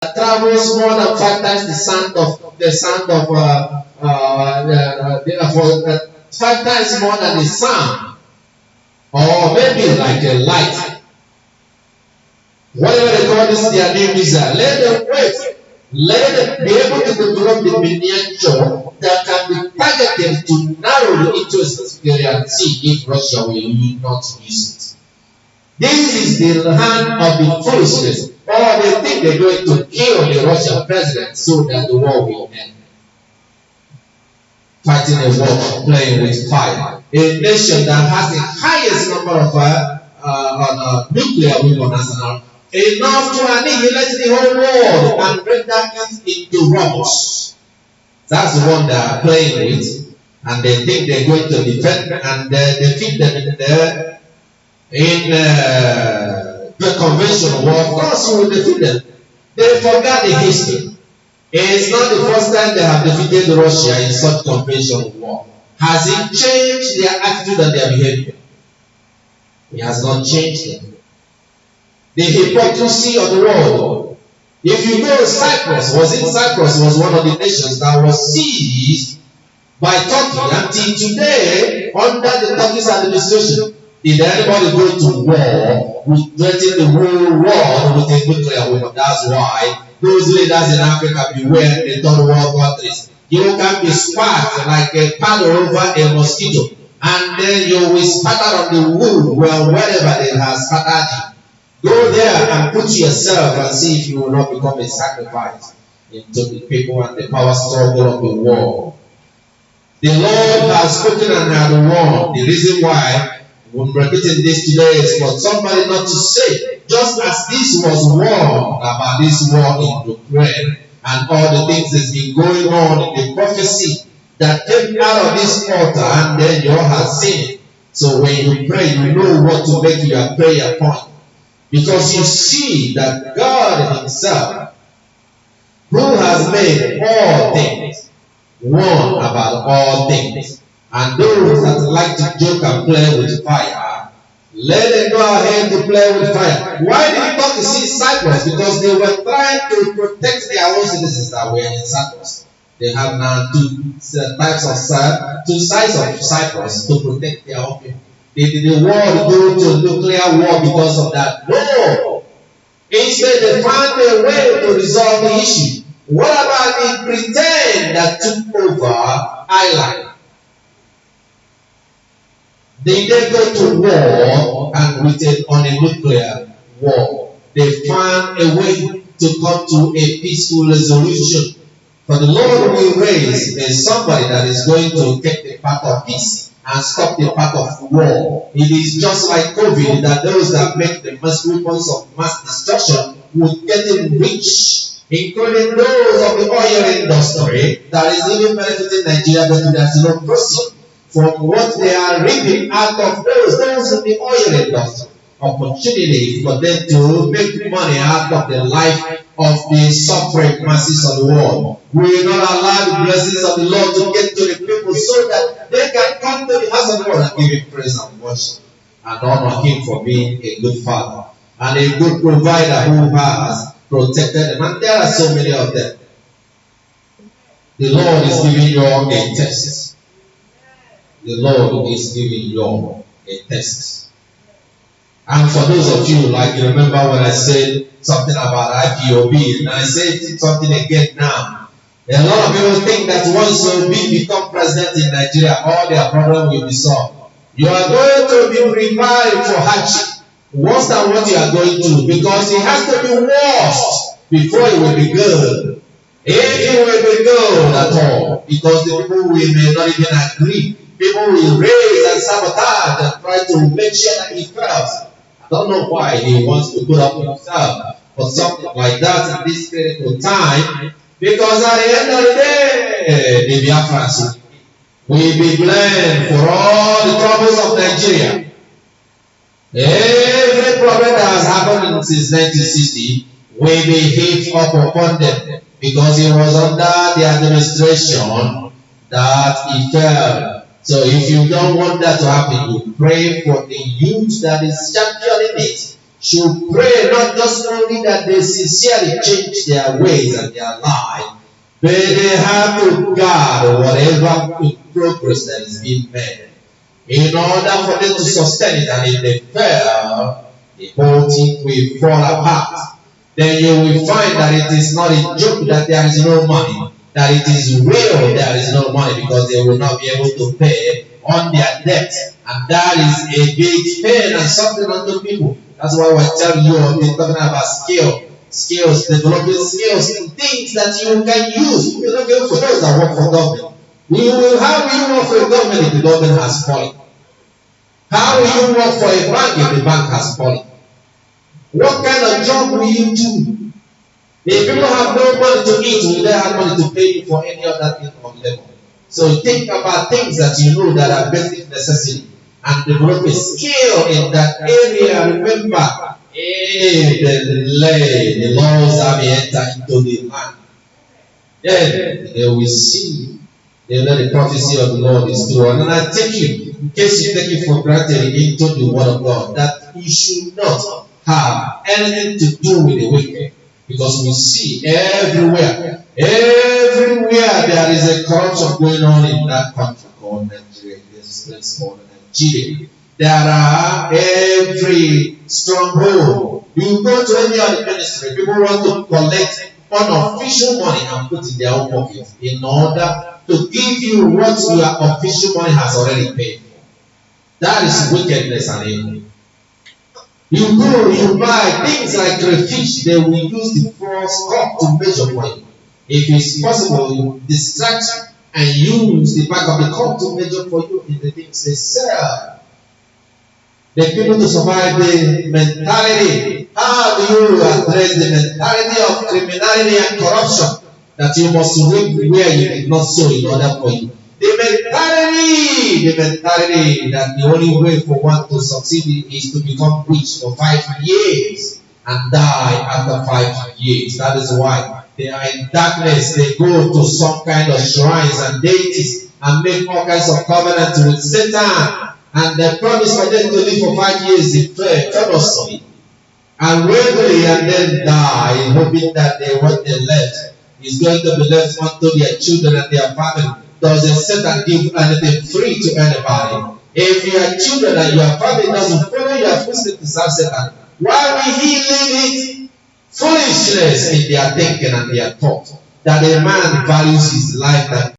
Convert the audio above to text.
travels more than 5 times the 5 times more than the sound, or maybe like a light, whatever they call this, their name is. Let them wait. Let them be able to develop the miniature that can be targeted to narrow into a specific area and see if Russia will not use it. This is the hand of the foolishness. Or they think they're going to kill the Russian president so that the war will end. Fighting a war, playing with fire. A nation that has the highest number of nuclear weapons arsenal, enough to annihilate the whole world and render it into rubble. That's the one they are playing with, and they think they're going to defend and defeat them in the conventional war. Of course, you will defeat them. They forgot the history. It's not the first time they have defeated Russia in such conventional war. Has it changed their attitude and their behavior? It has not changed them. The hypocrisy of the world. If you go to Cyprus was one of the nations that was seized by Turkey until today under the Turkish administration. Did anybody go to war with threatening the whole world with a nuclear weapon? That's why those leaders in Africa beware the third world countries. You can be spat like a paddle over a mosquito, and then you will spatter on the wood wherever it has spattered you. Go there and put yourself and see if you will not become a sacrifice into the people and the power struggle of the world. The Lord has spoken and had warned. The reason why I'm repeating this today is for somebody not to say, just as this was warned about this war in Ukraine and all the things that's been going on in the prophecy that came out of this altar, and then you all have seen it. So when you pray, you know what to make your prayer point. Because you see that God Himself, who has made all things, warned about all things. And those that like to joke and play with fire, let them go ahead to play with fire. Why did you talk to see Cyprus? Because they were trying to protect their own citizens that were in Cyprus. They have now two sides of Cyprus to protect their own people. The world go to nuclear war because of that. No! Instead, they found a way to resolve the issue. What about the pretend that took over Ireland? They then go to war and return on a nuclear war. They found a way to come to a peaceful resolution. For the Lord will raise somebody that is going to take the path of peace and stop the path of war. It is just like COVID, that those that make the mass weapons of mass destruction would get rich, including those of the oil industry that is even benefiting Nigeria, but there's no proceed from what they are reaping out of those in the oil industry. Opportunity for them to make money out of the life of the suffering masses of the world. We will not allow the blessings of the Lord to get to the people so that they can come to the house of the Lord and give Him praise and worship and honor Him for being a good Father and a good provider who has protected them. And there are so many of them. The Lord is giving you all a test. The Lord is giving you all a test. And for those of you, like you remember when I said something about IPOB, and I said something again now. A lot of people think that once Obi become president in Nigeria, all their problems will be solved. You are going to be revived for hardship. Worse than what you are going to, because it has to be washed before it will be good. If it will be good at all, because the people may not even agree. People will raise and sabotage and try to make sure that he fails. I don't know why he wants to put up himself for something like that in this critical time, because at the end of the day, the Biafrans will be blamed for all the troubles of Nigeria. Every problem that has happened since 1960 will be heaped up upon them, because it was under the administration that he fell. So if you don't want that to happen, you pray for the youth that is championing it, should pray not just only that they sincerely change their ways and their life, but they have to guard whatever progress that is being made in order for them to sustain it. And if they fail, the whole thing will fall apart. Then you will find that it is not a joke that there is no money, that it is real there is no money, because they will not be able to pay on their debt. And that is a big pain and suffering unto people. That's why we're telling you, we're talking about skills, developing skills, things that you can use. You're not going for those that work for government. How will you work for a government if the government has fallen? How will you work for a bank if the bank has fallen? What kind of job will you do? If people have no money to eat, will they have money to pay you for any other thing on level? So think about things that you know that are basic necessity and develop a skill in that area. Remember, the laws have entered into the land. Then they will see that the prophecy of the Lord is true. And I take you, in case you take it for granted into the word of God, that you should not have anything to do with the wicked. Because we see everywhere there is a corruption going on in that country called Nigeria, this place called Nigeria. There are every stronghold. You go to any other ministry, people want to collect unofficial money and put in their own pocket in order to give you what your official money has already paid for. That is wickedness and evil. You go, you buy things like crayfish, they will use the false cup to measure for you. If it's possible, you distract and use the back of the cup to measure for you in the things they sell. The people to survive the mentality. How do you address the mentality of criminality and corruption? That you must reap where you did not sow in order for you. The mentality that the only way for one to succeed is to become rich for 5 years and die after 5 years. That is why they are in darkness. They go to some kind of shrines and deities and make all kinds of covenants with Satan. And they promise for them to live for 5 years in famously and readily, and then die, hoping that what they left is going to be left unto their children and their family. Doesn't Satan give anything free to anybody? If your children and your family doesn't follow your footsteps to serve Satan, why will he leave it? Foolishness in their thinking and their thought that a man values his life that